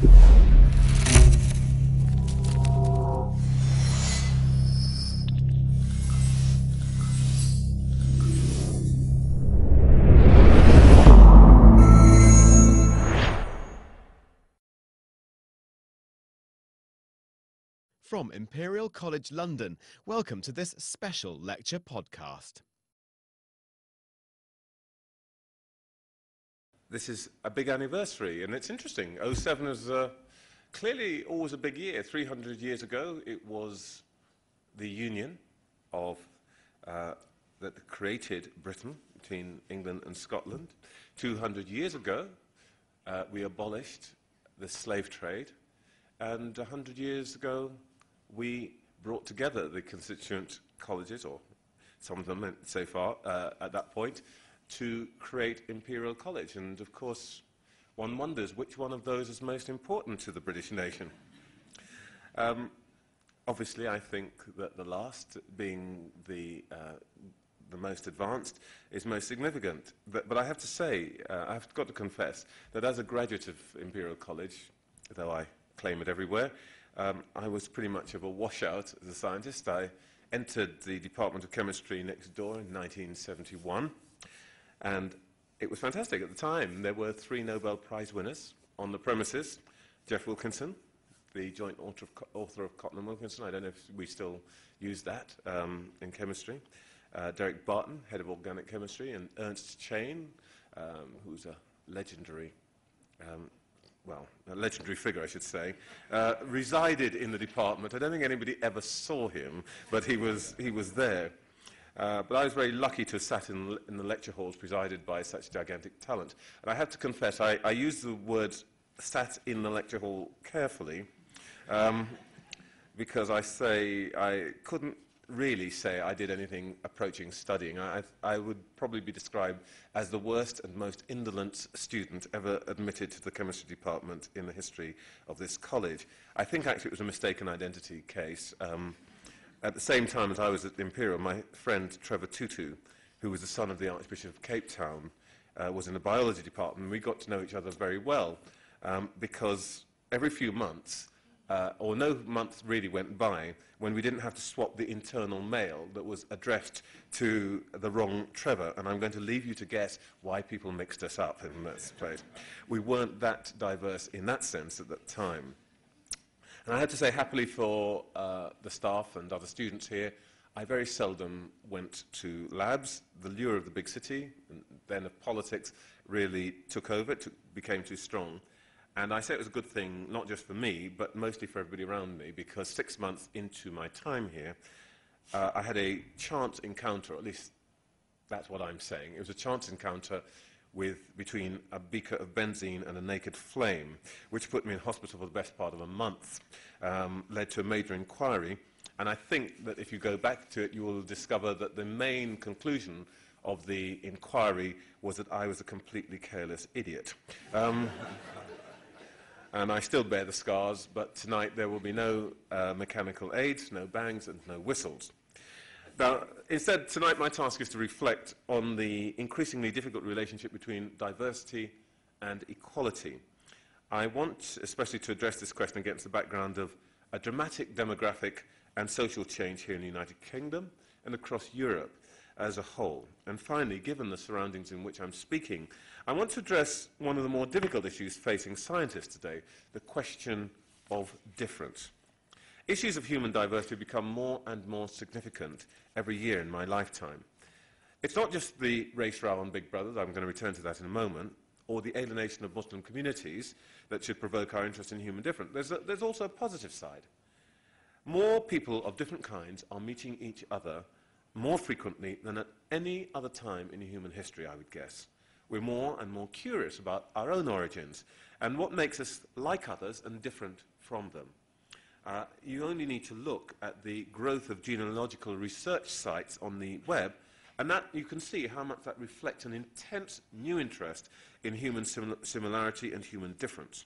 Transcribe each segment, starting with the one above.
From Imperial College London, welcome to this special lecture podcast. This is a big anniversary, and it's interesting. 07 is clearly always a big year. 300 years ago, it was the union of that created Britain between England and Scotland. 200 years ago, we abolished the slave trade, and 100 years ago, we brought together the constituent colleges, or some of them so far at that point, to create Imperial College. And of course, one wonders which one of those is most important to the British nation. Obviously, I think that the last, being the most advanced, is most significant. But I have to say, I've got to confess, that as a graduate of Imperial College, though I claim it everywhere, I was pretty much of a washout as a scientist. I entered the Department of Chemistry next door in 1971, and it was fantastic. At the time, there were 3 Nobel Prize winners on the premises. Jeff Wilkinson, the joint author of Cotton and Wilkinson. I don't know if we still use that in chemistry. Derek Barton, head of organic chemistry, and Ernst Chain, who's a legendary a legendary figure, I should say, resided in the department. I don't think anybody ever saw him, but he was there. But I was very lucky to have sat in the lecture halls presided by such gigantic talent. And I have to confess, I use the word sat in the lecture hall carefully, because I couldn't really say I did anything approaching studying. I would probably be described as the worst and most indolent student ever admitted to the chemistry department in the history of this college. I think actually it was a mistaken identity case. At the same time as I was at Imperial, my friend Trevor Tutu, who was the son of the Archbishop of Cape Town, was in the biology department, and we got to know each other very well, because every few months, or no month really went by when we didn't have to swap the internal mail that was addressed to the wrong Trevor, and I'm going to leave you to guess why people mixed us up in this place. We weren't that diverse in that sense at that time. And I have to say, happily for the staff and other students here, I very seldom went to labs. The lure of the big city, and then of politics, really took over. It became too strong. And I say it was a good thing, not just for me, but mostly for everybody around me, because 6 months into my time here, I had a chance encounter, or at least that's what I'm saying. It was a chance encounter between a beaker of benzene and a naked flame, which put me in hospital for the best part of a month, led to a major inquiry. And I think that if you go back to it, you will discover that the main conclusion of the inquiry was that I was a completely careless idiot. And I still bear the scars, but tonight there will be no mechanical aids, no bangs, and no whistles. Now, instead, tonight my task is to reflect on the increasingly difficult relationship between diversity and equality. I want especially to address this question against the background of a dramatic demographic and social change here in the United Kingdom and across Europe as a whole. And finally, given the surroundings in which I'm speaking, I want to address one of the more difficult issues facing scientists today, the question of difference. Issues of human diversity become more and more significant every year in my lifetime. It's not just the race row on Big Brother, I'm going to return to that in a moment, or the alienation of Muslim communities that should provoke our interest in human difference. There's also a positive side. More people of different kinds are meeting each other more frequently than at any other time in human history, I would guess. We're more and more curious about our own origins and what makes us like others and different from them. You only need to look at the growth of genealogical research sites on the web, and that you can see how much that reflects an intense new interest in human similarity and human difference.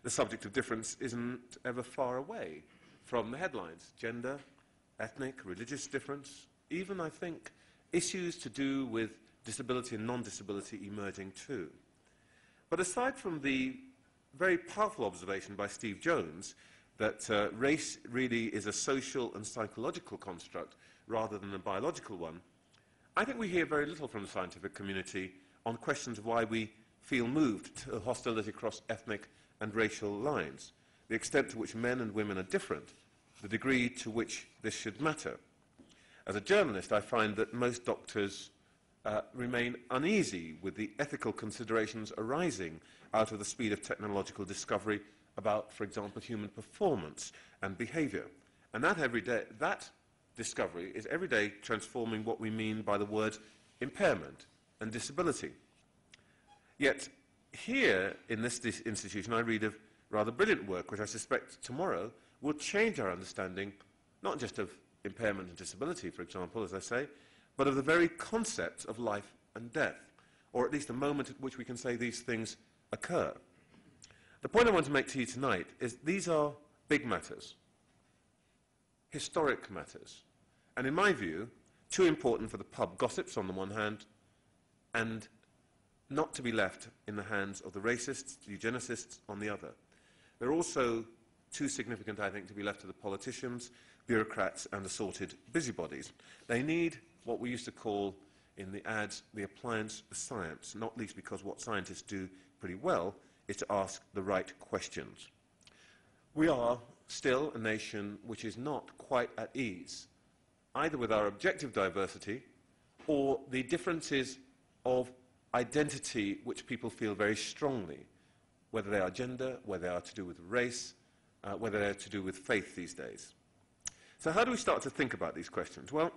The subject of difference isn't ever far away from the headlines. Gender, ethnic, religious difference, even, I think, issues to do with disability and non-disability emerging too. But aside from the very powerful observation by Steve Jones that race really is a social and psychological construct rather than a biological one, I think we hear very little from the scientific community on questions of why we feel moved to hostility across ethnic and racial lines, the extent to which men and women are different, the degree to which this should matter. As a journalist, I find that most doctors remain uneasy with the ethical considerations arising out of the speed of technological discovery about, for example, human performance and behavior. And that discovery is every day transforming what we mean by the words impairment and disability. Yet, here in this institution, I read of rather brilliant work, which I suspect tomorrow will change our understanding, not just of impairment and disability, for example, as I say, but of the very concept of life and death, or at least a moment at which we can say these things occur. The point I want to make to you tonight is these are big matters, historic matters, and in my view, too important for the pub gossips on the one hand, and not to be left in the hands of the racists, the eugenicists on the other. They're also too significant, I think, to be left to the politicians, bureaucrats, and assorted busybodies. They need what we used to call in the ads the appliance of science, not least because what scientists do pretty well is to ask the right questions. We are still a nation which is not quite at ease, either with our objective diversity or the differences of identity which people feel very strongly, whether they are gender, whether they are to do with race, whether they are to do with faith these days. So how do we start to think about these questions? Well,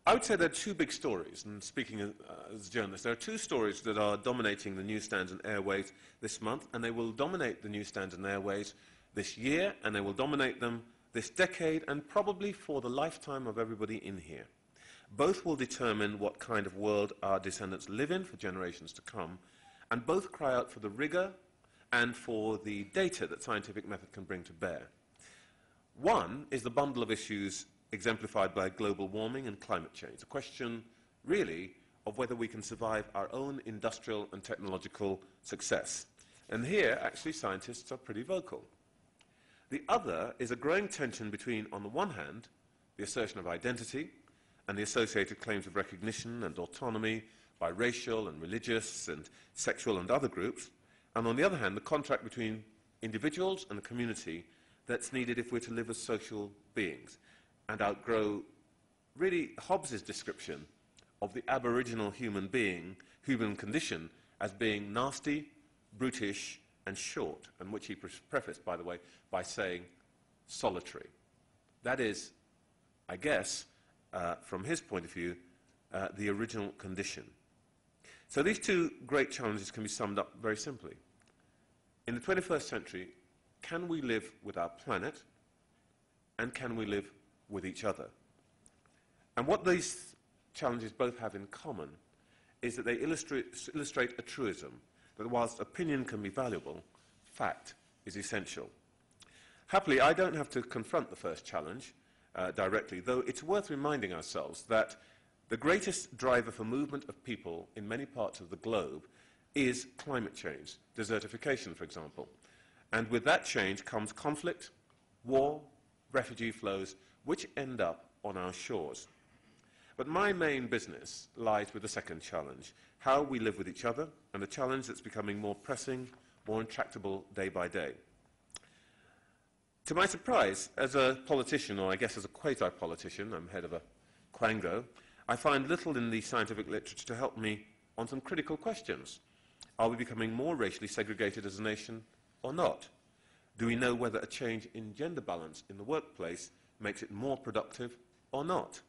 I would say there are two big stories, and speaking as a journalist, there are two stories that are dominating the newsstands and airways this month, and they will dominate the newsstands and airways this year, and they will dominate them this decade, and probably for the lifetime of everybody in here. Both will determine what kind of world our descendants live in for generations to come, and both cry out for the rigor and for the data that scientific method can bring to bear. One is the bundle of issues exemplified by global warming and climate change, a question, really, of whether we can survive our own industrial and technological success. And here, actually, scientists are pretty vocal. The other is a growing tension between, on the one hand, the assertion of identity and the associated claims of recognition and autonomy by racial and religious and sexual and other groups, and on the other hand, the contract between individuals and the community that's needed if we're to live as social beings and outgrow, really, Hobbes's description of the aboriginal human condition as being nasty, brutish, and short, and which he prefaced, by the way, by saying solitary. That is, I guess, from his point of view, the original condition. So these two great challenges can be summed up very simply. In the 21st century, can we live with our planet, and can we live with each other? And what these challenges both have in common is that they illustrate a truism, that whilst opinion can be valuable, fact is essential. Happily, I don't have to confront the first challenge directly, though it's worth reminding ourselves that the greatest driver for movement of people in many parts of the globe is climate change, desertification, for example. And with that change comes conflict, war, refugee flows, which end up on our shores. But my main business lies with the second challenge, how we live with each other, and a challenge that's becoming more pressing, more intractable day by day. To my surprise, as a politician, or I guess as a quasi-politician, I'm head of a quango, I find little in the scientific literature to help me on some critical questions. Are we becoming more racially segregated as a nation or not? Do we know whether a change in gender balance in the workplace makes it more productive or not?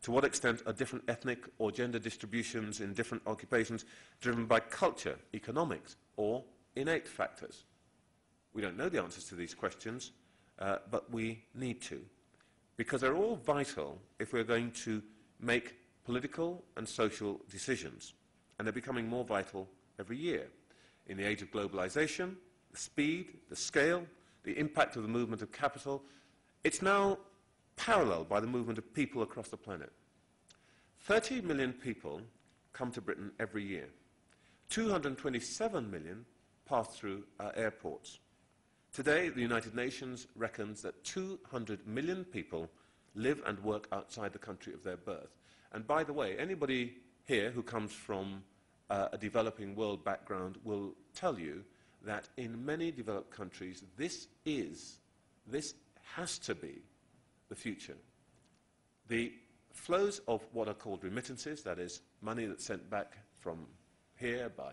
To what extent are different ethnic or gender distributions in different occupations driven by culture, economics, or innate factors? We don't know the answers to these questions, but we need to, because they're all vital if we're going to make political and social decisions, and they're becoming more vital every year. In the age of globalization, the speed, the scale, the impact of the movement of capital, it's now paralleled by the movement of people across the planet. 30 million people come to Britain every year. 227 million pass through our airports. Today, the United Nations reckons that 200 million people live and work outside the country of their birth. And by the way, anybody here who comes from a developing world background will tell you that in many developed countries, this has to be the future. The flows of what are called remittances, that is, money that's sent back from here by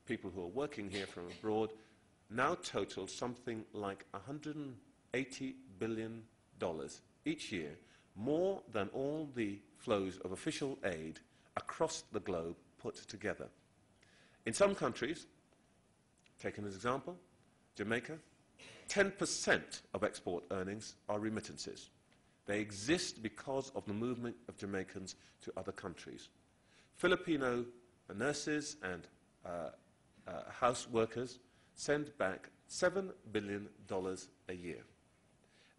people who are working here from abroad, now total something like $180 billion each year, more than all the flows of official aid across the globe put together. In some countries, taken as an example, Jamaica, 10% of export earnings are remittances. They exist because of the movement of Jamaicans to other countries. Filipino nurses and house workers send back $7 billion a year.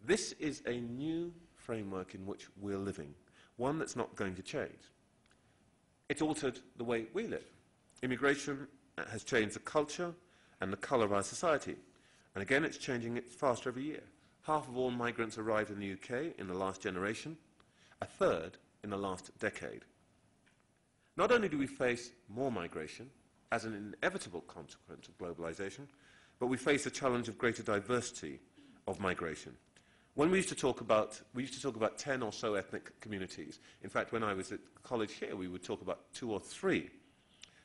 This is a new framework in which we're living, one that's not going to change. It's altered the way we live. Immigration has changed the culture and the colour of our society. And again, it's changing it faster every year. Half of all migrants arrived in the UK in the last generation, a third in the last decade. Not only do we face more migration as an inevitable consequence of globalisation, but we face the challenge of greater diversity of migration. When we used to talk about 10 or so ethnic communities. In fact, when I was at college here, we would talk about 2 or 3.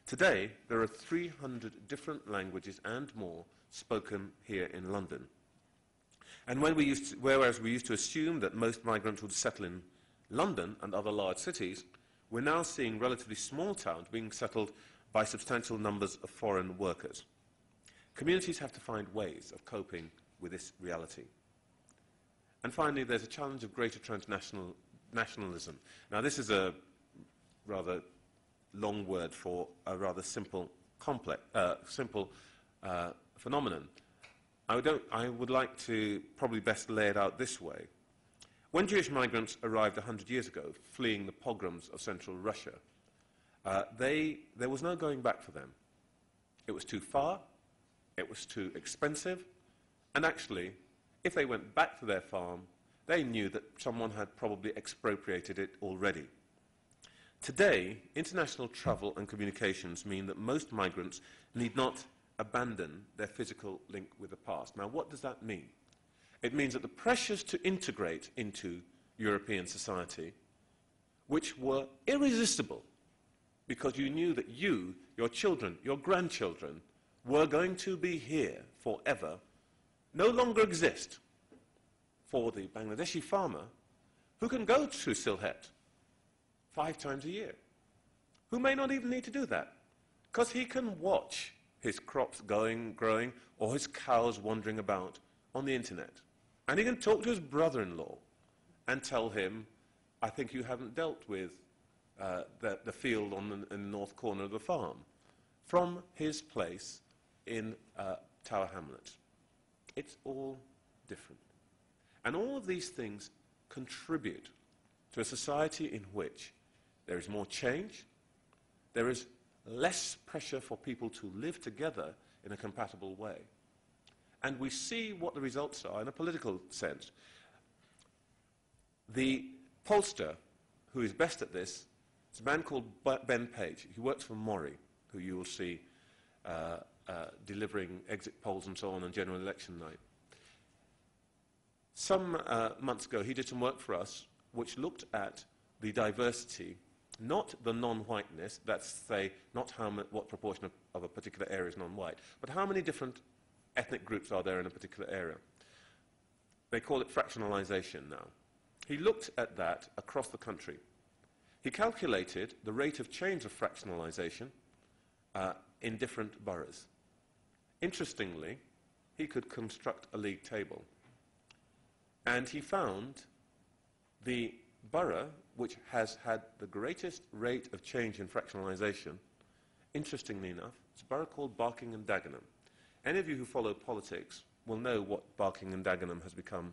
Today, there are 300 different languages and more spoken here in London. And whereas we used to assume that most migrants would settle in London and other large cities, we're now seeing relatively small towns being settled by substantial numbers of foreign workers. Communities have to find ways of coping with this reality. And finally, there's a challenge of greater transnational nationalism. Now, this is a rather long word for a rather simple phenomenon. I would like to probably best lay it out this way. When Jewish migrants arrived 100 years ago, fleeing the pogroms of central Russia, there was no going back for them. It was too far, it was too expensive, and actually, if they went back to their farm, they knew that someone had probably expropriated it already. Today, international travel and communications mean that most migrants need not abandon their physical link with the past. Now, what does that mean? It means that the pressures to integrate into European society, which were irresistible, because you knew that you, your children, your grandchildren, were going to be here forever, no longer exist for the Bangladeshi farmer who can go to Sylhet 5 times a year, who may not even need to do that, because he can watch his crops growing, or his cows wandering about on the internet. And he can talk to his brother-in-law and tell him, I think you haven't dealt with the field in the north corner of the farm, from his place in Tower Hamlets. It's all different. And all of these things contribute to a society in which there is more change, there is less pressure for people to live together in a compatible way. And we see what the results are in a political sense. The pollster who is best at this is a man called Ben Page. He works for Mori, who you will see delivering exit polls and so on general election night. Some months ago, he did some work for us which looked at the diversity, not the non-whiteness, that's, say, not what proportion of a particular area is non-white, but how many different ethnic groups are there in a particular area. They call it fractionalization now. He looked at that across the country. He calculated the rate of change of fractionalization in different boroughs. Interestingly, he could construct a league table. And he found the borough which has had the greatest rate of change in fractionalization, interestingly enough, it's a borough called Barking and Dagenham. Any of you who follow politics will know what Barking and Dagenham has become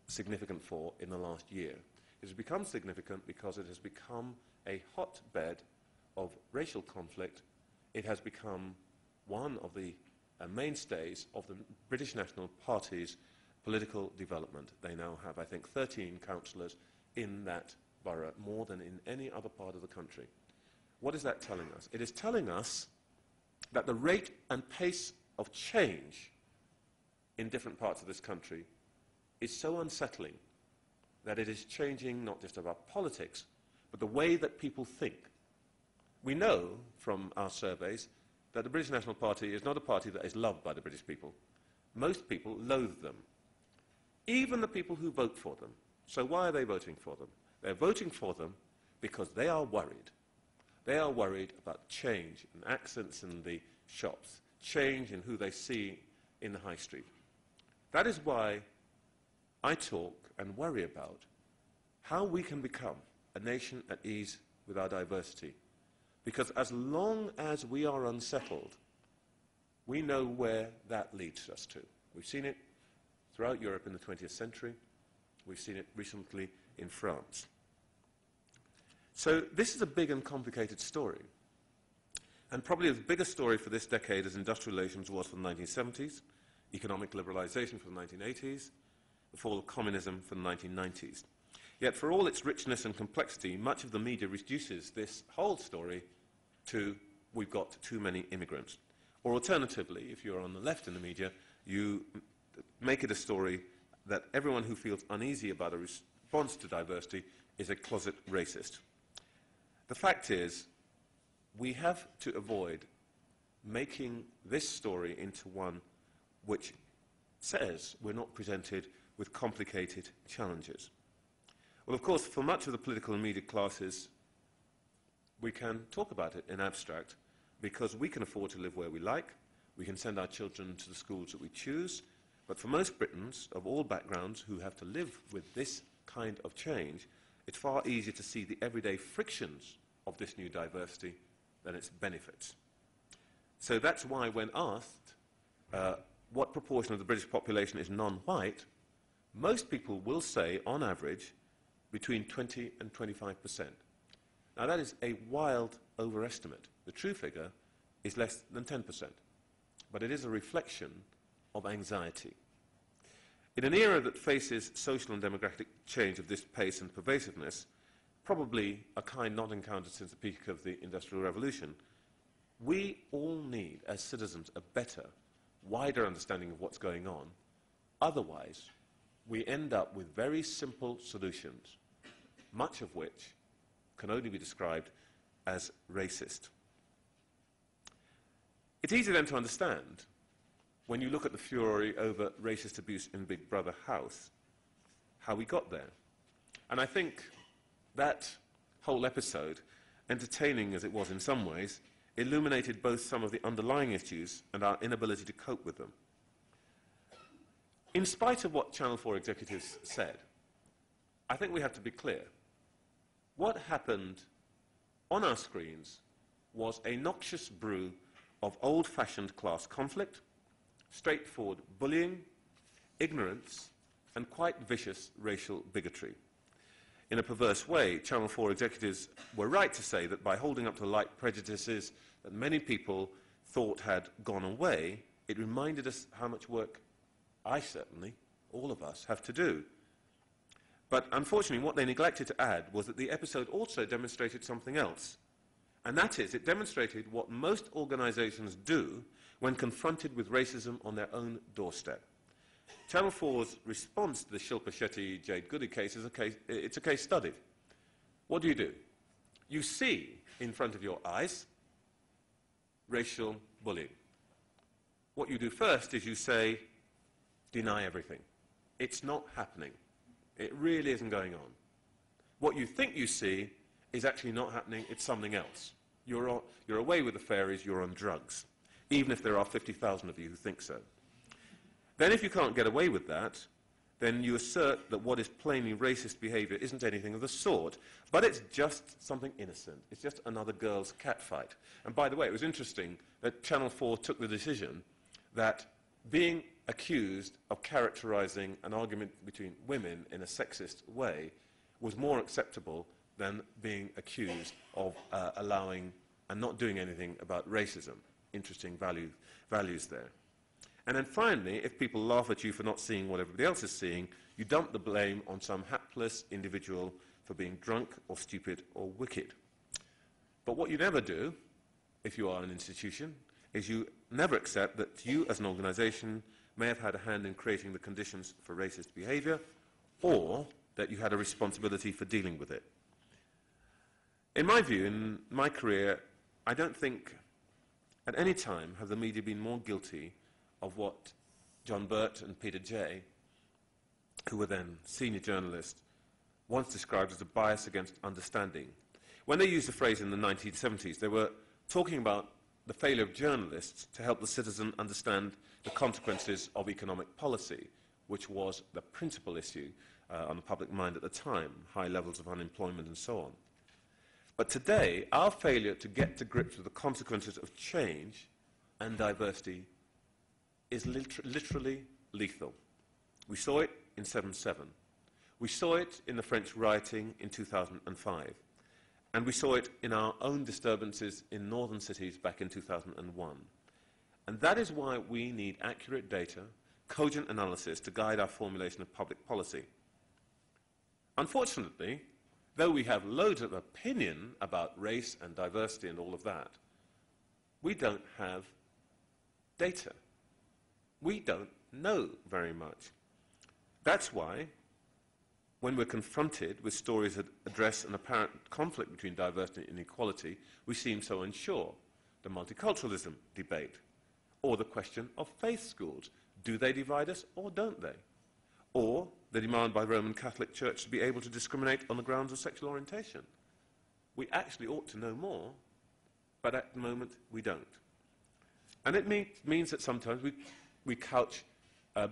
significant for in the last year. It has become significant because it has become a hotbed of racial conflict. It has become one of the mainstays of the British National Party's political development. They now have, I think, 13 councillors in that borough, more than in any other part of the country. What is that telling us? It is telling us that the rate and pace of change in different parts of this country is so unsettling that it is changing not just our politics, but the way that people think. We know from our surveys that the British National Party is not a party that is loved by the British people. Most people loathe them, even the people who vote for them. So why are they voting for them? They're voting for them because they are worried. They are worried about change in accents in the shops, change in who they see in the high street. That is why I talk and worry about how we can become a nation at ease with our diversity. Because as long as we are unsettled, we know where that leads us to. We've seen it throughout Europe in the 20th century. We've seen it recently in France. So this is a big and complicated story. And probably the biggest story for this decade as industrial relations was for the 1970s, economic liberalization for the 1980s, the fall of communism for the 1990s. Yet for all its richness and complexity, much of the media reduces this whole story to we've got too many immigrants. Or alternatively, if you're on the left in the media, you make it a story that everyone who feels uneasy about a response to diversity is a closet racist. The fact is, we have to avoid making this story into one which says we're not presented with complicated challenges. Well, of course, for much of the political and media classes, we can talk about it in abstract because we can afford to live where we like, we can send our children to the schools that we choose, but for most Britons of all backgrounds who have to live with this kind of change, it's far easier to see the everyday frictions of this new diversity than its benefits. So that's why when asked what proportion of the British population is non-white, most people will say, on average, between 20 and 25%. Now that is a wild overestimate. The true figure is less than 10%, but it is a reflection of anxiety. In an era that faces social and demographic change of this pace and pervasiveness, probably a kind not encountered since the peak of the Industrial Revolution, we all need, as citizens, a better, wider understanding of what's going on. Otherwise, we end up with very simple solutions, much of which can only be described as racist. It's easy then to understand, when you look at the fury over racist abuse in Big Brother House, how we got there. And I think that whole episode, entertaining as it was in some ways, illuminated both some of the underlying issues and our inability to cope with them. In spite of what Channel 4 executives said, I think we have to be clear. What happened on our screens was a noxious brew of old-fashioned class conflict, straightforward bullying, ignorance, and quite vicious racial bigotry. In a perverse way, Channel 4 executives were right to say that by holding up to light prejudices that many people thought had gone away, it reminded us how much work I certainly, all of us, have to do. But unfortunately, what they neglected to add was that the episode also demonstrated something else. And that is, it demonstrated what most organizations do when confronted with racism on their own doorstep. Channel 4's response to the Shilpa Shetty Jade Goody case is it's a case study. What do? You see in front of your eyes racial bullying. What you do first is you say, deny everything. It's not happening. It really isn't going on. What you think you see is actually not happening, it's something else. You're away with the fairies, you're on drugs, even if there are 50,000 of you who think so. Then if you can't get away with that, then you assert that what is plainly racist behavior isn't anything of the sort, but it's just something innocent. It's just another girl's catfight. And by the way, it was interesting that Channel 4 took the decision that being accused of characterizing an argument between women in a sexist way was more acceptable than being accused of allowing and not doing anything about racism. interesting values there. And then finally, if people laugh at you for not seeing what everybody else is seeing, you dump the blame on some hapless individual for being drunk or stupid or wicked. But what you never do, if you are an institution, is you never accept that you as an organization may have had a hand in creating the conditions for racist behavior, or that you had a responsibility for dealing with it. In my view, in my career, I don't think at any time have the media been more guilty of what John Burt and Peter Jay, who were then senior journalists, once described as a bias against understanding. When they used the phrase in the 1970s, they were talking about the failure of journalists to help the citizen understand the consequences of economic policy, which was the principal issue on the public mind at the time, high levels of unemployment and so on. But today, our failure to get to grips with the consequences of change and diversity is literally lethal. We saw it in 7/7. We saw it in the French rioting in 2005. And we saw it in our own disturbances in northern cities back in 2001. And that is why we need accurate data, cogent analysis to guide our formulation of public policy. Unfortunately, though we have loads of opinion about race and diversity and all of that, we don't have data. We don't know very much. That's why, when we're confronted with stories that address an apparent conflict between diversity and inequality, we seem so unsure. The multiculturalism debate, or the question of faith schools. Do they divide us or don't they? Or the demand by the Roman Catholic Church to be able to discriminate on the grounds of sexual orientation. We actually ought to know more, but at the moment we don't. And it means that sometimes we couch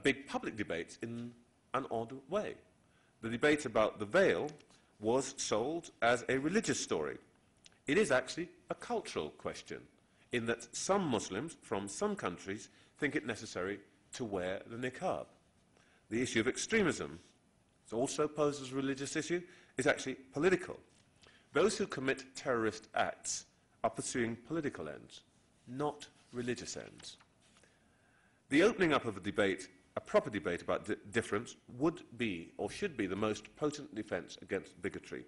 big public debates in an odd way. The debate about the veil was sold as a religious story. It is actually a cultural question, in that some Muslims from some countries think it necessary to wear the niqab. The issue of extremism, it's also posed as a religious issue, is actually political. Those who commit terrorist acts are pursuing political ends, not religious ends. The opening up of a debate, a proper debate about difference, would be, or should be, the most potent defence against bigotry.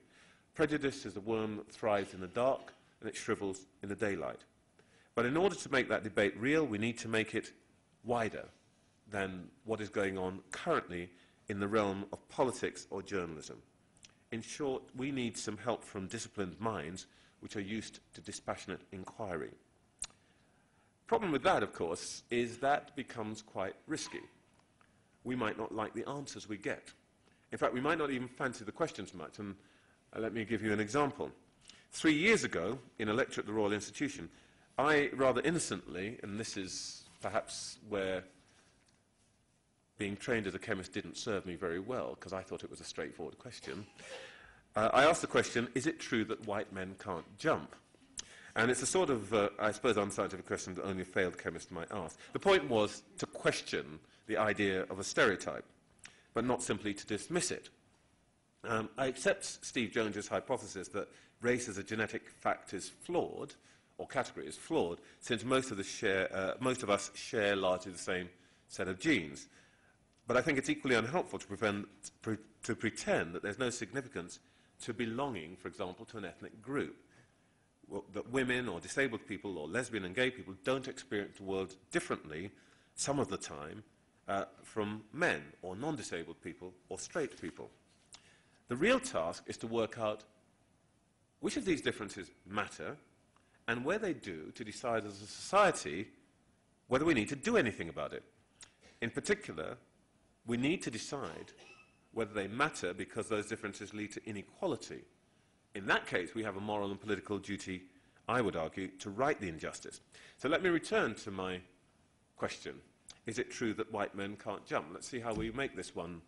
Prejudice is a worm that thrives in the dark and it shrivels in the daylight. But in order to make that debate real, we need to make it wider than what is going on currently in the realm of politics or journalism. In short, we need some help from disciplined minds which are used to dispassionate inquiry. Problem with that, of course, is that becomes quite risky. We might not like the answers we get. In fact, we might not even fancy the questions much, and let me give you an example. 3 years ago, in a lecture at the Royal Institution, I rather innocently, and this is perhaps where being trained as a chemist didn't serve me very well, because I thought it was a straightforward question, I asked the question, is it true that white men can't jump? And it's a sort of, I suppose, unscientific question that only a failed chemist might ask. The point was to question the idea of a stereotype, but not simply to dismiss it. I accept Steve Jones's hypothesis that race as a genetic fact is flawed, or category is flawed, since most of us share largely the same set of genes. But I think it's equally unhelpful to pretend that there's no significance to belonging, for example, to an ethnic group. That women or disabled people or lesbian and gay people don't experience the world differently some of the time from men or non-disabled people or straight people. The real task is to work out which of these differences matter and where they do, to decide as a society whether we need to do anything about it. In particular, we need to decide whether they matter because those differences lead to inequality. In that case, we have a moral and political duty, I would argue, to right the injustice. So let me return to my question. Is it true that white men can't jump? Let's see how we make this one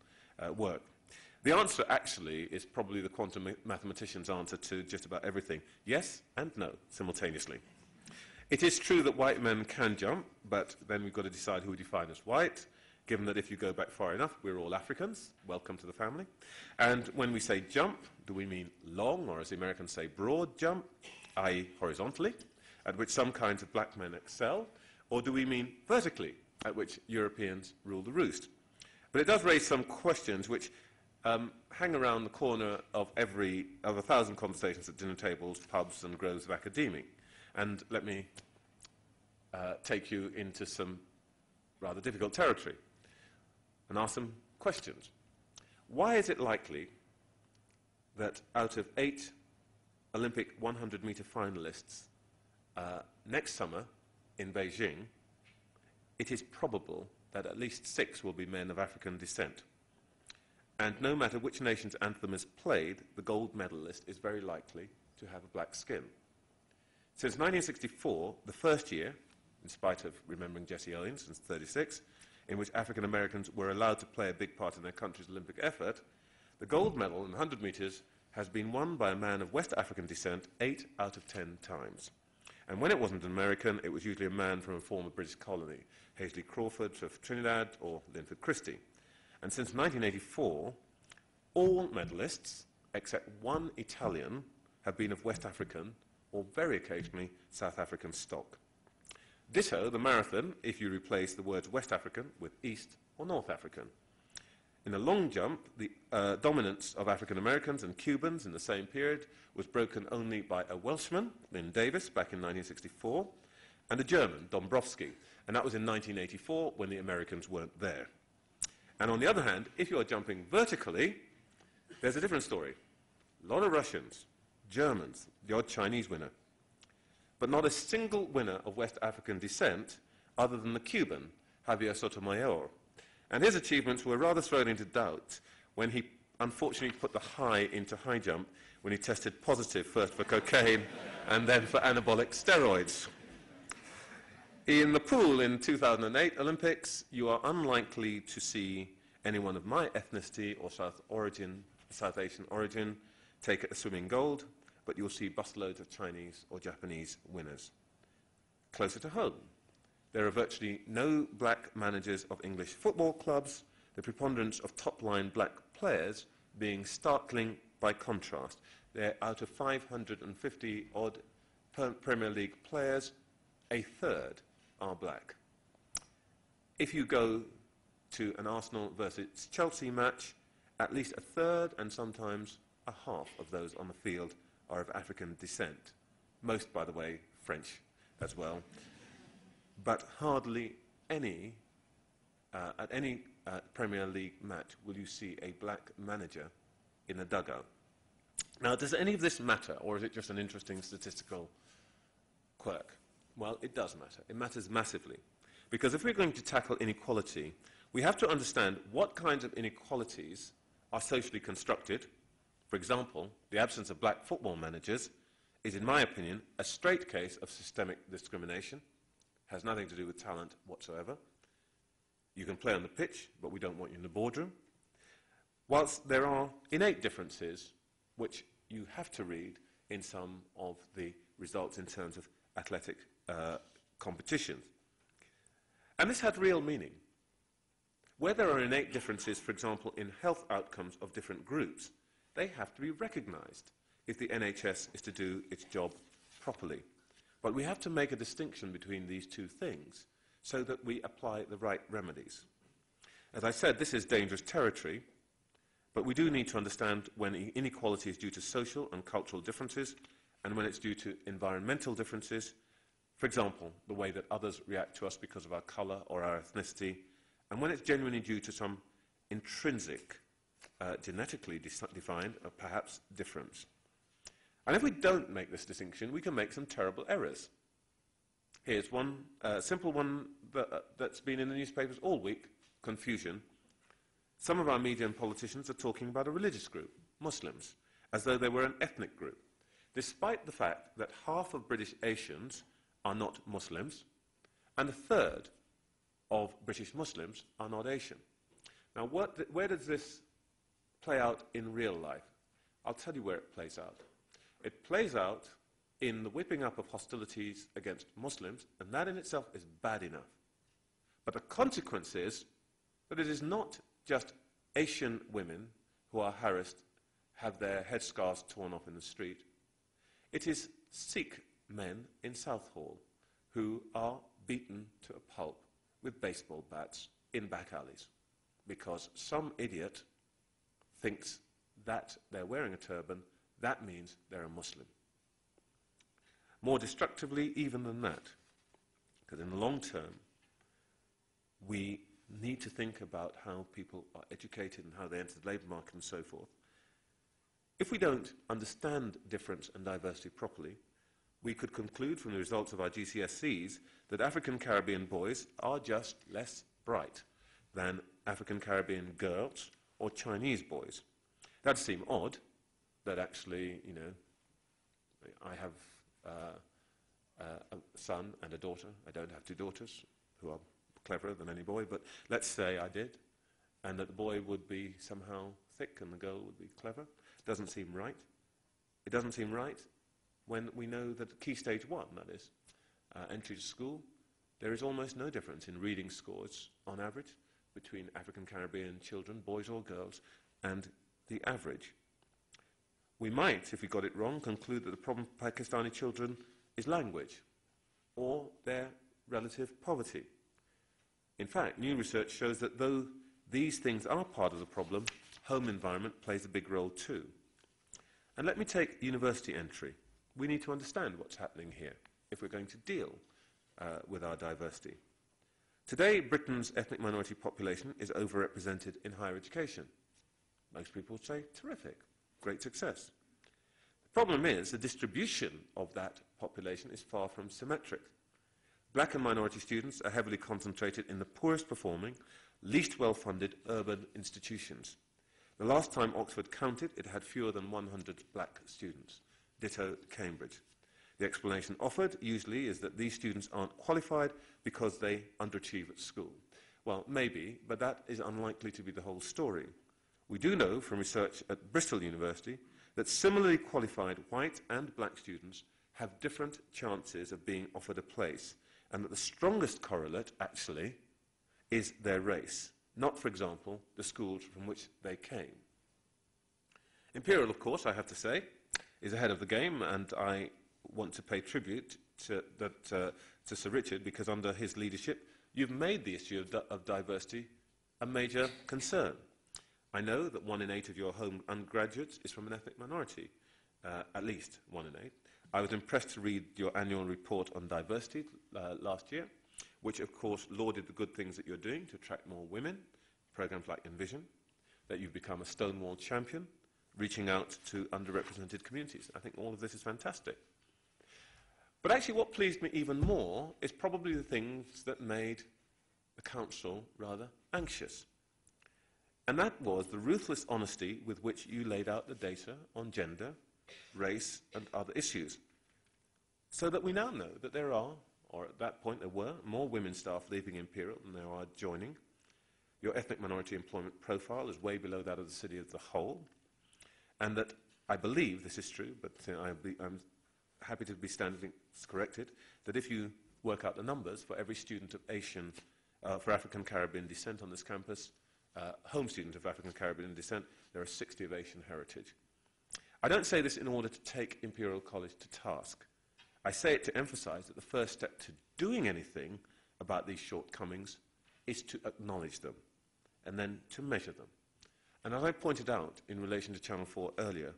work. The answer, actually, is probably the quantum mathematician's answer to just about everything. Yes and no, simultaneously. It is true that white men can jump, but then we've got to decide who we define as white, given that if you go back far enough, we're all Africans. Welcome to the family. And when we say jump, do we mean long, or as the Americans say, broad jump, i.e. horizontally? at which some kinds of black men excel, or do we mean vertically, at which Europeans rule the roost? But it does raise some questions which hang around the corner of 1,000 conversations at dinner tables, pubs, and groves of academia. And let me take you into some rather difficult territory and ask some questions. Why is it likely that out of 8 Olympic 100-meter finalists next summer in Beijing, it is probable that at least 6 will be men of African descent? And no matter which nation's anthem is played, the gold medalist is very likely to have a black skin. Since 1964, the first year, in spite of remembering Jesse Owens since 1936, in which African Americans were allowed to play a big part in their country's Olympic effort, the gold medal in 100 meters has been won by a man of West African descent 8 out of 10 times. And when it wasn't an American, it was usually a man from a former British colony, Hasely Crawford of Trinidad or Linford Christie. And since 1984, all medalists, except one Italian, have been of West African or very occasionally South African stock. Ditto the marathon if you replace the words West African with East or North African. In the long jump, the dominance of African Americans and Cubans in the same period was broken only by a Welshman, Lynn Davis, back in 1964, and a German, Dombrowski, and that was in 1984 when the Americans weren't there. And on the other hand, if you're jumping vertically, there's a different story. A lot of Russians, Germans, the odd Chinese winner, but not a single winner of West African descent other than the Cuban, Javier Sotomayor. And his achievements were rather thrown into doubt when he unfortunately put the high into high jump when he tested positive first for cocaine and then for anabolic steroids. In the pool in 2008 Olympics, you are unlikely to see anyone of my ethnicity or South Asian origin take a swimming gold, but you'll see busloads of Chinese or Japanese winners. Closer to home, there are virtually no black managers of English football clubs, the preponderance of top-line black players being startling by contrast. They're out of 550-odd Premier League players, a third are black. If you go to an Arsenal versus Chelsea match, at least a third and sometimes a half of those on the field are of African descent. Most, by the way, French as well. But hardly any, at any Premier League match will you see a black manager in a dugout. Now, does any of this matter, or is it just an interesting statistical quirk? Well, it does matter. It matters massively. Because if we're going to tackle inequality, we have to understand what kinds of inequalities are socially constructed. For example, the absence of black football managers is, in my opinion, a straight case of systemic discrimination. Has nothing to do with talent whatsoever. You can play on the pitch, but we don't want you in the boardroom. Whilst there are innate differences, which you have to read in some of the results in terms of athletic competitions. And this had real meaning. Where there are innate differences, for example, in health outcomes of different groups, they have to be recognised if the NHS is to do its job properly. But we have to make a distinction between these two things so that we apply the right remedies. As I said, this is dangerous territory, but we do need to understand when inequality is due to social and cultural differences and when it's due to environmental differences. For example, the way that others react to us because of our colour or our ethnicity, and when it's genuinely due to some intrinsic, genetically defined, or perhaps difference. And if we don't make this distinction, we can make some terrible errors. Here's one simple one that's been in the newspapers all week, confusion. Some of our media and politicians are talking about a religious group, Muslims, as though they were an ethnic group, despite the fact that half of British Asians are not Muslims, and a third of British Muslims are not Asian. Now, where does this play out in real life? I'll tell you where it plays out. It plays out in the whipping up of hostilities against Muslims, and that in itself is bad enough. But the consequence is that it is not just Asian women who are harassed, have their headscarves torn off in the street. It is Sikh men in Southall who are beaten to a pulp with baseball bats in back alleys because some idiot thinks that they're wearing a turban, that means they're a Muslim. More destructively even than that, because in the long term, we need to think about how people are educated and how they enter the labour market and so forth. If we don't understand difference and diversity properly, we could conclude from the results of our GCSEs that African Caribbean boys are just less bright than African Caribbean girls or Chinese boys. That'd seem odd, that actually, you know, I have a son and a daughter. I don't have two daughters who are cleverer than any boy, but let's say I did, and that the boy would be somehow thick and the girl would be clever. Doesn't seem right. It doesn't seem right when we know that at Key Stage 1, that is, entry to school, there is almost no difference in reading scores on average between African Caribbean children, boys or girls, and the average. We might, if we got it wrong, conclude that the problem for Pakistani children is language or their relative poverty. In fact, new research shows that though these things are part of the problem, home environment plays a big role too. And let me take university entry. We need to understand what's happening here if we're going to deal with our diversity. Today, Britain's ethnic minority population is overrepresented in higher education. Most people would say, terrific, great success. The problem is the distribution of that population is far from symmetric. Black and minority students are heavily concentrated in the poorest performing, least well-funded urban institutions. The last time Oxford counted, it had fewer than 100 black students. Ditto Cambridge. The explanation offered usually is that these students aren't qualified because they underachieve at school. Well, maybe, but that is unlikely to be the whole story. We do know from research at Bristol University that similarly qualified white and black students have different chances of being offered a place, and that the strongest correlate, actually, is their race, not, for example, the schools from which they came. Imperial, of course, I have to say, is ahead of the game, and I want to pay tribute to Sir Richard, because under his leadership, you've made the issue of diversity a major concern. I know that 1 in 8 of your home undergraduates is from an ethnic minority, at least 1 in 8. I was impressed to read your annual report on diversity last year, which of course lauded the good things that you're doing to attract more women, programs like Envision, that you've become a Stonewall champion, reaching out to underrepresented communities. I think all of this is fantastic. But actually what pleased me even more is probably the things that made the Council rather anxious. And that was the ruthless honesty with which you laid out the data on gender, race and other issues, so that we now know that there are, or at that point there were, more women staff leaving Imperial than there are joining. Your ethnic minority employment profile is way below that of the city as a whole, and that I believe this is true, but I'm happy to be standing corrected, that if you work out the numbers for every student of Asian, for African Caribbean descent on this campus, home student of African Caribbean descent, there are 60 of Asian heritage. I don't say this in order to take Imperial College to task. I say it to emphasize that the first step to doing anything about these shortcomings is to acknowledge them and then to measure them. And as I pointed out in relation to Channel 4 earlier,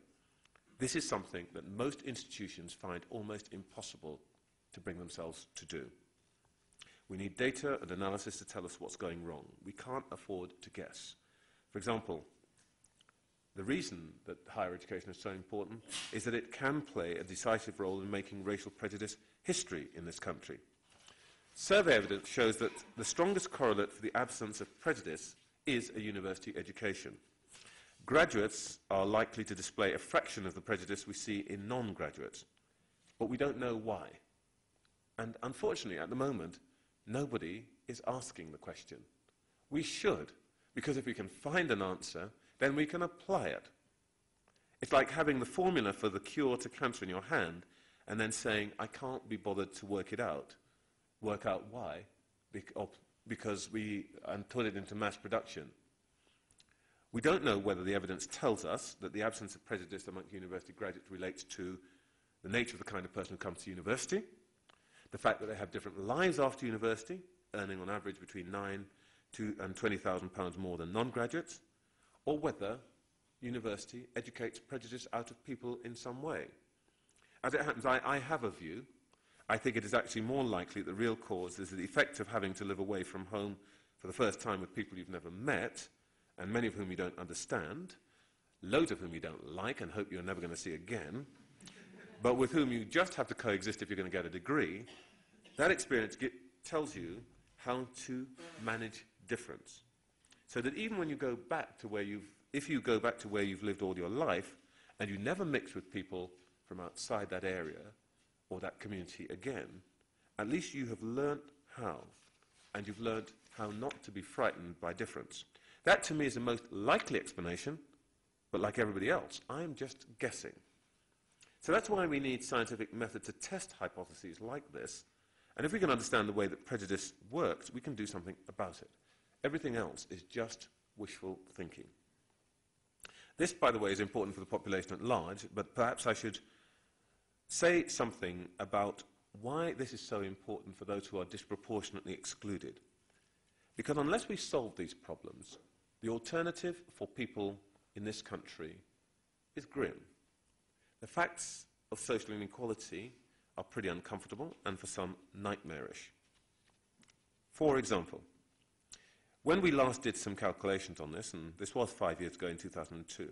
this is something that most institutions find almost impossible to bring themselves to do. We need data and analysis to tell us what's going wrong. We can't afford to guess. For example, the reason that higher education is so important is that it can play a decisive role in making racial prejudice history in this country. Survey evidence shows that the strongest correlate for the absence of prejudice is a university education. Graduates are likely to display a fraction of the prejudice we see in non-graduates, but we don't know why. And unfortunately, at the moment, nobody is asking the question. We should, because if we can find an answer, then we can apply it. It's like having the formula for the cure to cancer in your hand and then saying, I can't be bothered to work out why, because and put it into mass production. We don't know whether the evidence tells us that the absence of prejudice among university graduates relates to the nature of the kind of person who comes to university, the fact that they have different lives after university, earning on average between and £20,000 more than non-graduates, or whether university educates prejudice out of people in some way. As it happens, I have a view. I think it is actually more likely the real cause is the effect of having to live away from home for the first time with people you've never met, and many of whom you don't understand, loads of whom you don't like and hope you're never going to see again, but with whom you just have to coexist if you're going to get a degree. That experience tells you how to manage difference. So that even when you go back to if you go back to where you've lived all your life, and you never mix with people from outside that area or that community again, at least you have learnt how, and you've learnt how not to be frightened by difference. That, to me, is the most likely explanation, but like everybody else, I'm just guessing. So that's why we need scientific method to test hypotheses like this, and if we can understand the way that prejudice works, we can do something about it. Everything else is just wishful thinking. This, by the way, is important for the population at large, but perhaps I should say something about why this is so important for those who are disproportionately excluded. Because unless we solve these problems, the alternative for people in this country is grim. The facts of social inequality are pretty uncomfortable and for some nightmarish. For example, when we last did some calculations on this, and this was 5 years ago in 2002,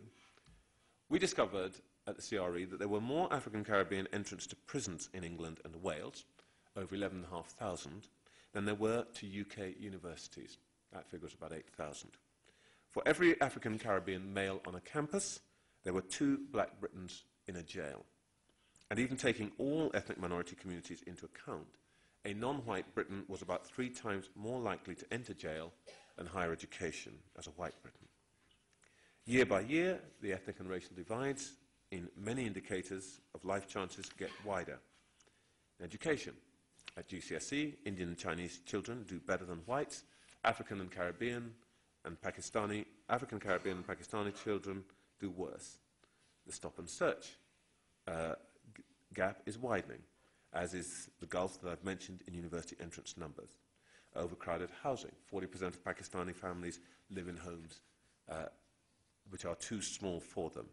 we discovered at the CRE that there were more African Caribbean entrants to prisons in England and Wales, over 11,500, than there were to UK universities. That figure was about 8,000. For every African Caribbean male on a campus, there were 2 Black Britons in a jail. And even taking all ethnic minority communities into account, a non-white Briton was about 3 times more likely to enter jail and higher education as a white Briton. Year by year, the ethnic and racial divides in many indicators of life chances get wider. In education, at GCSE, Indian and Chinese children do better than whites. African Caribbean and Pakistani children do worse. The stop and search gap is widening, as is the gulf that I've mentioned in university entrance numbers. Overcrowded housing. 40% of Pakistani families live in homes which are too small for them.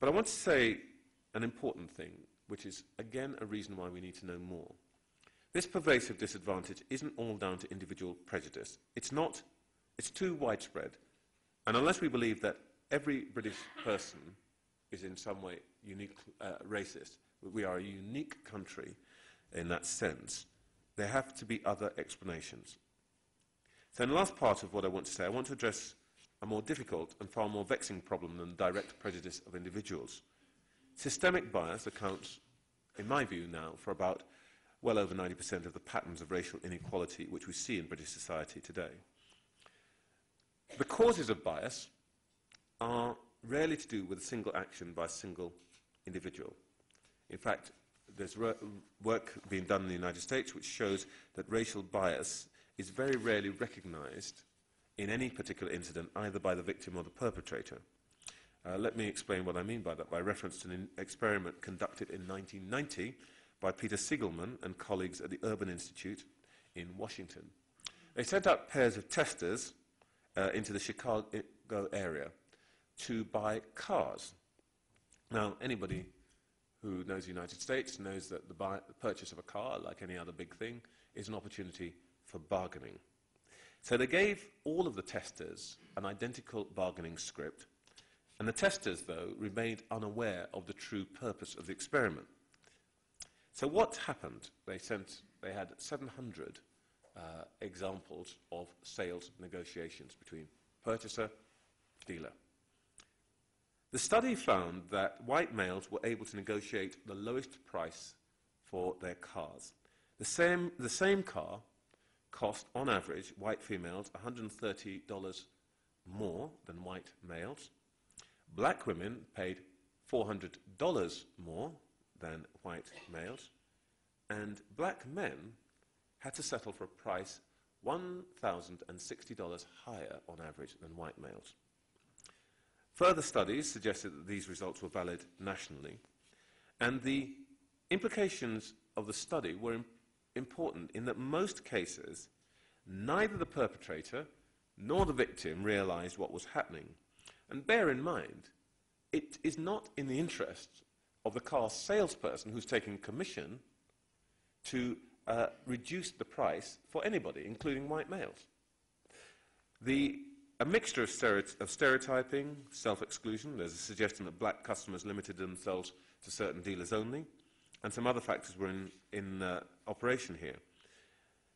But I want to say an important thing, which is, again, a reason why we need to know more. This pervasive disadvantage isn't all down to individual prejudice. It's not. It's too widespread. And unless we believe that every British person is in some way unique, racist, we are a unique country in that sense, there have to be other explanations. So in the last part of what I want to say, I want to address a more difficult and far more vexing problem than direct prejudice of individuals. Systemic bias accounts, in my view now, for about well over 90% of the patterns of racial inequality which we see in British society today. The causes of bias are rarely to do with a single action by a single individual. In fact, there's work being done in the United States which shows that racial bias is very rarely recognized in any particular incident, either by the victim or the perpetrator. Let me explain what I mean by that, by reference to an experiment conducted in 1990 by Peter Siegelman and colleagues at the Urban Institute in Washington. They sent out pairs of testers into the Chicago area to buy cars. Now, anybody who knows the United States knows that the purchase of a car, like any other big thing, is an opportunity for bargaining. So they gave all of the testers an identical bargaining script, and the testers, though, remained unaware of the true purpose of the experiment. So what happened? They had 700 examples of sales negotiations between purchaser, dealer. The study found that white males were able to negotiate the lowest price for their cars. The same car cost, on average, white females $130 more than white males. Black women paid $400 more than white males. And black men had to settle for a price $1,060 higher, on average, than white males. Further studies suggested that these results were valid nationally. And the implications of the study were important in that most cases, neither the perpetrator nor the victim realized what was happening. And bear in mind, it is not in the interest of the car salesperson who's taking commission to reduce the price for anybody, including white males. A mixture of stereotyping, self-exclusion, there's a suggestion that black customers limited themselves to certain dealers only, and some other factors were in operation here.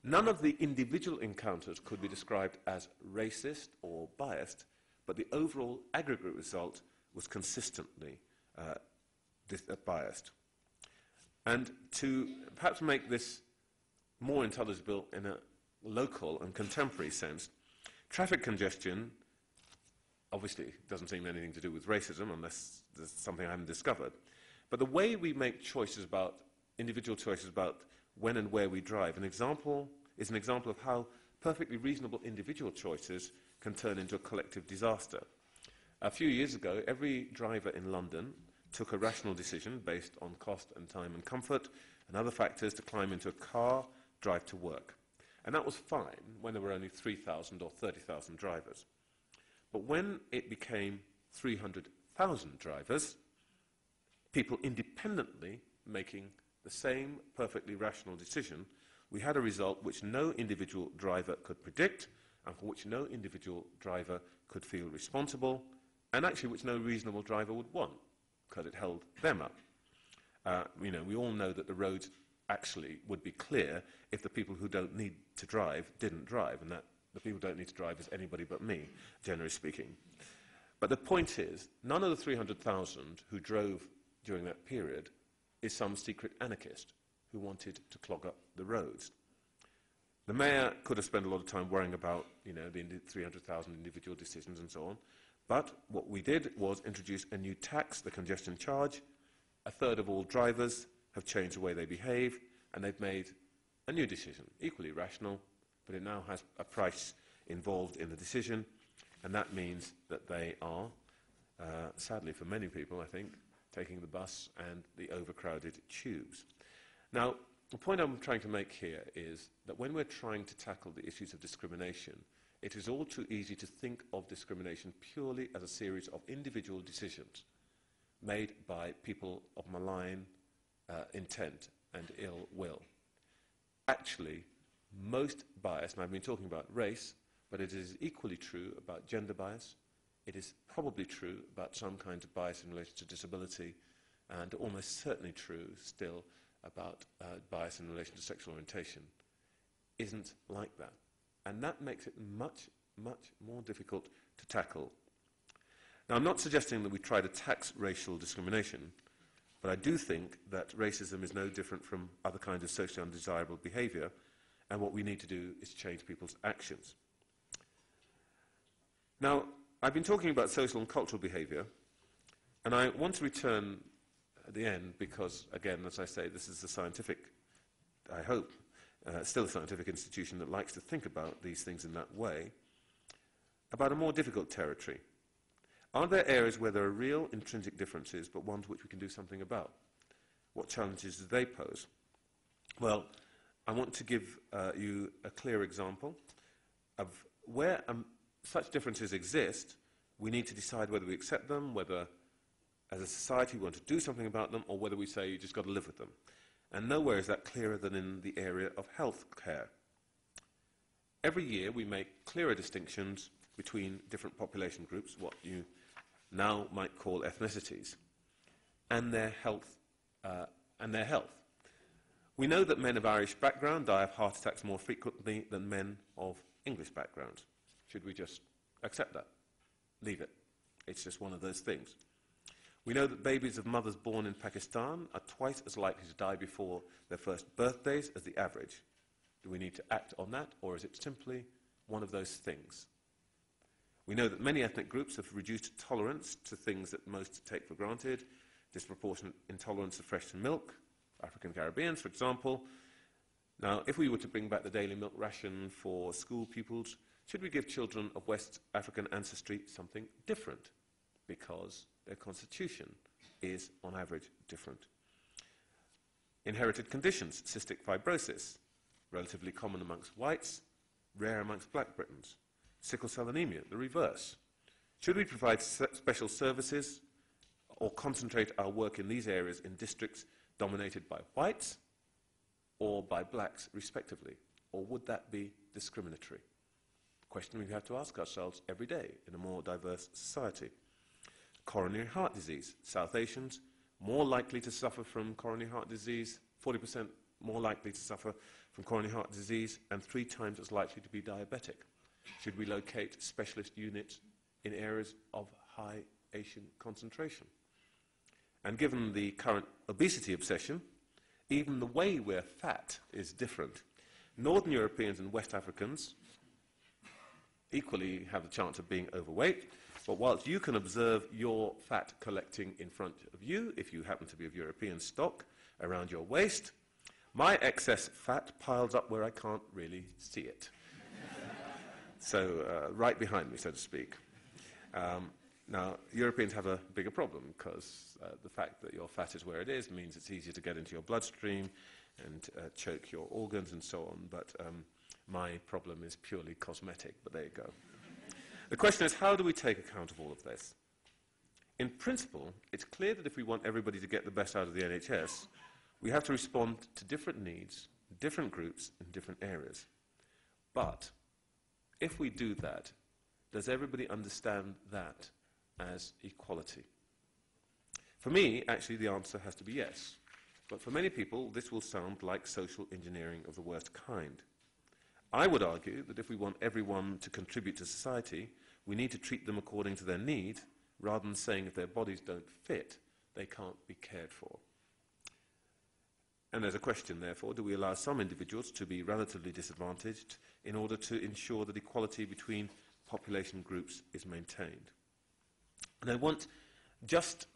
None of the individual encounters could be described as racist or biased, but the overall aggregate result was consistently biased. And to perhaps make this more intelligible in a local and contemporary sense, traffic congestion obviously doesn't seem anything to do with racism unless there's something I haven't discovered. But the way we make choices about, individual choices about when and where we drive, is an example of how perfectly reasonable individual choices can turn into a collective disaster. A few years ago, every driver in London took a rational decision based on cost and time and comfort and other factors to climb into a car, drive to work. And that was fine when there were only 3,000 or 30,000 drivers. But when it became 300,000 drivers, people independently making the same perfectly rational decision, we had a result which no individual driver could predict and for which no individual driver could feel responsible, and actually which no reasonable driver would want, because it held them up. We all know that the roads actually would be clear if the people who don't need to drive didn't drive, and that the people who don't need to drive is anybody but me, generally speaking. But the point is, none of the 300,000 who drove during that period is some secret anarchist who wanted to clog up the roads. The mayor could have spent a lot of time worrying about, the 300,000 individual decisions and so on, but what we did was introduce a new tax, the congestion charge. A third of all drivers have changed the way they behave, and they've made a new decision, equally rational, but it now has a price involved in the decision, and that means that they are, sadly for many people, I think, taking the bus and the overcrowded tubes. Now, the point I'm trying to make here is that when we're trying to tackle the issues of discrimination, it is all too easy to think of discrimination purely as a series of individual decisions made by people of malign intent and ill will. Actually, most bias, and I've been talking about race, but it is equally true about gender bias. It is probably true about some kinds of bias in relation to disability, and almost certainly true still about bias in relation to sexual orientation. Isn't like that. And that makes it much, much more difficult to tackle. Now, I'm not suggesting that we try to tax racial discrimination, but I do think that racism is no different from other kinds of socially undesirable behaviour, and what we need to do is change people's actions. Now, I've been talking about social and cultural behaviour, and I want to return at the end because, again, as I say, this is a scientific, I hope, still a scientific institution that likes to think about these things in that way, about a more difficult territory. Are there areas where there are real intrinsic differences, but ones which we can do something about? What challenges do they pose? Well, I want to give you a clear example of where such differences exist. We need to decide whether we accept them, whether as a society we want to do something about them, or whether we say you just got to live with them. And nowhere is that clearer than in the area of health care. Every year we make clearer distinctions between different population groups, what you now might call ethnicities, and their health. We know that men of Irish background die of heart attacks more frequently than men of English background. Should we just accept that? Leave it. It's just one of those things. We know that babies of mothers born in Pakistan are twice as likely to die before their first birthdays as the average. Do we need to act on that, or is it simply one of those things? We know that many ethnic groups have reduced tolerance to things that most take for granted, disproportionate intolerance of fresh milk, African Caribbeans, for example. Now, if we were to bring back the daily milk ration for school pupils, should we give children of West African ancestry something different? Because their constitution is, on average, different. Inherited conditions, cystic fibrosis, relatively common amongst whites, rare amongst black Britons. Sickle cell anemia, the reverse. Should we provide special services or concentrate our work in these areas in districts dominated by whites or by blacks, respectively? Or would that be discriminatory? A question we have to ask ourselves every day in a more diverse society. Coronary heart disease. South Asians, more likely to suffer from coronary heart disease, 40% more likely to suffer from coronary heart disease, and 3 times as likely to be diabetic. Should we locate specialist units in areas of high Asian concentration? And given the current obesity obsession, even the way we're fat is different. Northern Europeans and West Africans equally have the chance of being overweight, but whilst you can observe your fat collecting in front of you, if you happen to be of European stock, around your waist, my excess fat piles up where I can't really see it. So, right behind me, so to speak. Now, Europeans have a bigger problem because the fact that your fat is where it is means it's easier to get into your bloodstream and choke your organs and so on, but my problem is purely cosmetic, but there you go. The question is, how do we take account of all of this? In principle, it's clear that if we want everybody to get the best out of the NHS, we have to respond to different needs, different groups, in different areas. But if we do that, does everybody understand that as equality? For me, actually, the answer has to be yes. But for many people, this will sound like social engineering of the worst kind. I would argue that if we want everyone to contribute to society, we need to treat them according to their need, rather than saying if their bodies don't fit, they can't be cared for. And there's a question, therefore, do we allow some individuals to be relatively disadvantaged in order to ensure that equality between population groups is maintained? And I want just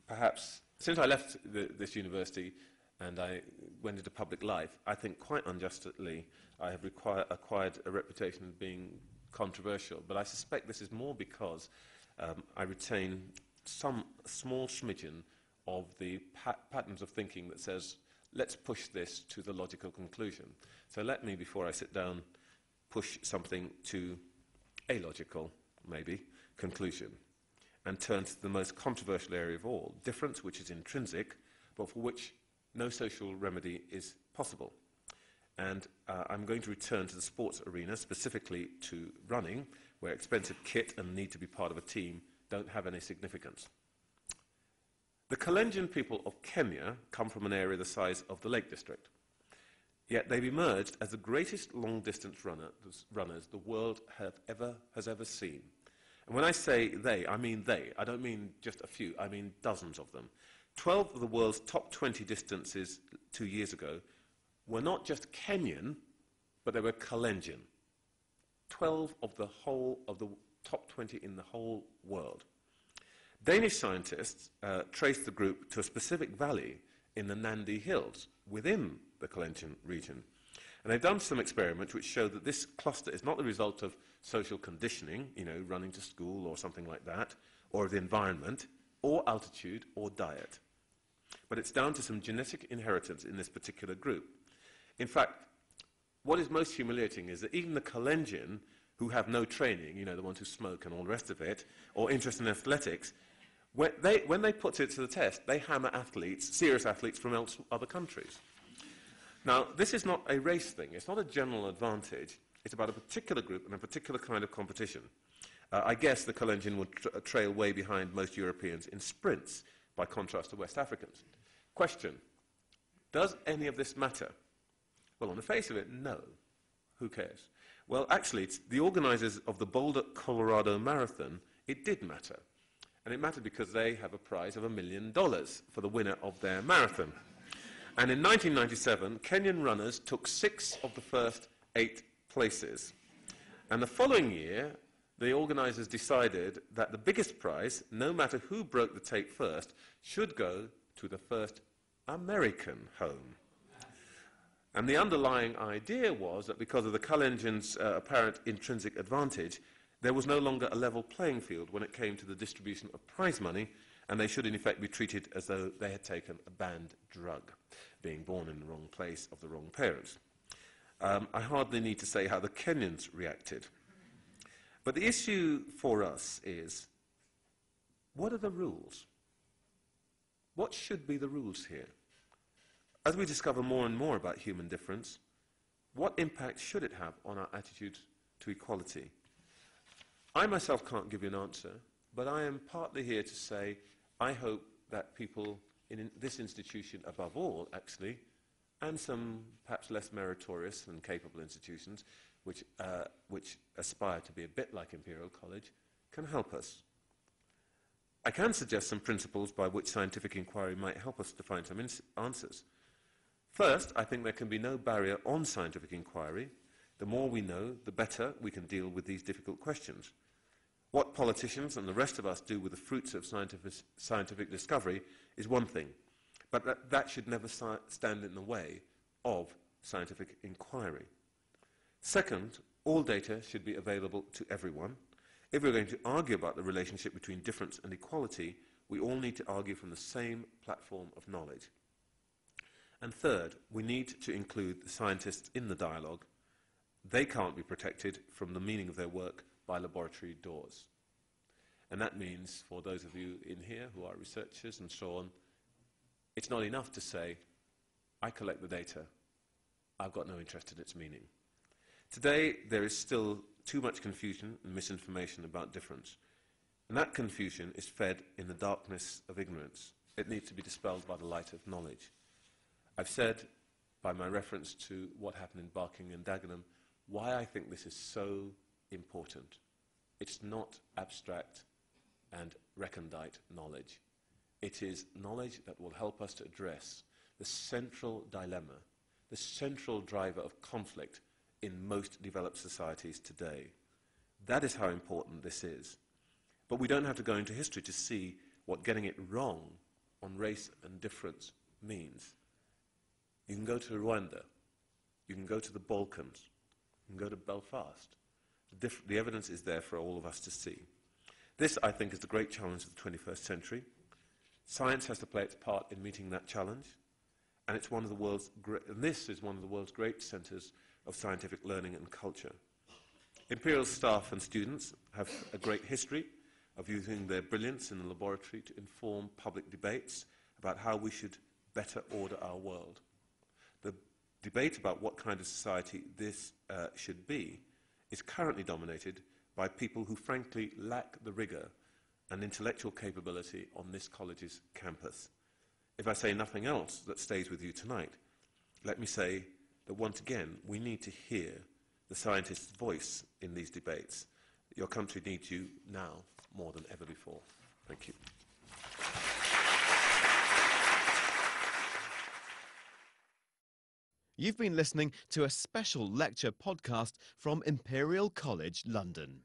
perhaps, since I left this university and I went into public life, I think quite unjustly I have acquired a reputation of being controversial, but I suspect this is more because I retain some small smidgen of the patterns of thinking that says, let's push this to the logical conclusion. So let me, before I sit down, push something to a logical, maybe, conclusion, and turn to the most controversial area of all, difference which is intrinsic, but for which no social remedy is possible. And I'm going to return to the sports arena, specifically to running, where expensive kit and need to be part of a team don't have any significance. The Kalenjin people of Kenya come from an area the size of the Lake District. Yet they've emerged as the greatest long-distance runners the world has ever seen. And when I say they, I mean they. I don't mean just a few, I mean dozens of them. 12 of the world's top 20 distances 2 years ago were not just Kenyan, but they were Kalenjin. 12 of the top 20 in the whole world. Danish scientists traced the group to a specific valley in the Nandi Hills within the Kalenjin region. And they've done some experiments which show that this cluster is not the result of social conditioning, running to school or something like that, or of the environment, or altitude, or diet. But it's down to some genetic inheritance in this particular group. In fact, what is most humiliating is that even the Kalenjin, who have no training, the ones who smoke and all the rest of it, or interest in athletics, when they put it to the test, they hammer athletes, serious athletes from other countries. Now, this is not a race thing. It's not a general advantage. It's about a particular group and a particular kind of competition. I guess the Kalenjin would trail way behind most Europeans in sprints, by contrast to West Africans. Question, does any of this matter? Well, on the face of it, no. Who cares? Well, actually, it's the organizers of the Boulder, Colorado Marathon, it did matter. And it mattered because they have a prize of $1 million for the winner of their marathon. And in 1997, Kenyan runners took 6 of the first 8 places. And the following year, the organizers decided that the biggest prize, no matter who broke the tape first, should go to the first American home. And the underlying idea was that because of the Kalenjin's apparent intrinsic advantage, there was no longer a level playing field when it came to the distribution of prize money, and they should in effect be treated as though they had taken a banned drug. being born in the wrong place of the wrong parents. I hardly need to say how the Kenyans reacted. But the issue for us is, what are the rules? What should be the rules here? As we discover more and more about human difference, what impact should it have on our attitude to equality? I myself can't give you an answer, but I am partly here to say I hope that people in this institution above all, actually, and some perhaps less meritorious and capable institutions which aspire to be a bit like Imperial College, can help us. I can suggest some principles by which scientific inquiry might help us to find some answers. First, I think there can be no barrier on scientific inquiry. The more we know, the better we can deal with these difficult questions. What politicians and the rest of us do with the fruits of scientific discovery is one thing, but that should never stand in the way of scientific inquiry. Second, all data should be available to everyone. If we're going to argue about the relationship between difference and equality, we all need to argue from the same platform of knowledge. And third, we need to include the scientists in the dialogue. They can't be protected from the meaning of their work by laboratory doors. And that means, for those of you in here who are researchers and so on, it's not enough to say, I collect the data, I've got no interest in its meaning. Today, there is still too much confusion and misinformation about difference. And that confusion is fed in the darkness of ignorance. It needs to be dispelled by the light of knowledge. I've said, by my reference to what happened in Barking and Dagenham, why I think this is so important. It's not abstract and recondite knowledge. It is knowledge that will help us to address the central dilemma, the central driver of conflict in most developed societies today. That is how important this is. But we don't have to go into history to see what getting it wrong on race and difference means. You can go to Rwanda, you can go to the Balkans, you can go to Belfast. The evidence is there for all of us to see. This, I think, is the great challenge of the 21st century. Science has to play its part in meeting that challenge, and this is one of the world's great centres of scientific learning and culture. Imperial staff and students have a great history of using their brilliance in the laboratory to inform public debates about how we should better order our world. The debate about what kind of society this should be is currently dominated by people who frankly lack the rigour and intellectual capability on this college's campus. If I say nothing else that stays with you tonight, let me say that once again we need to hear the scientist's voice in these debates. Your country needs you now more than ever before. Thank you. You've been listening to a special lecture podcast from Imperial College London.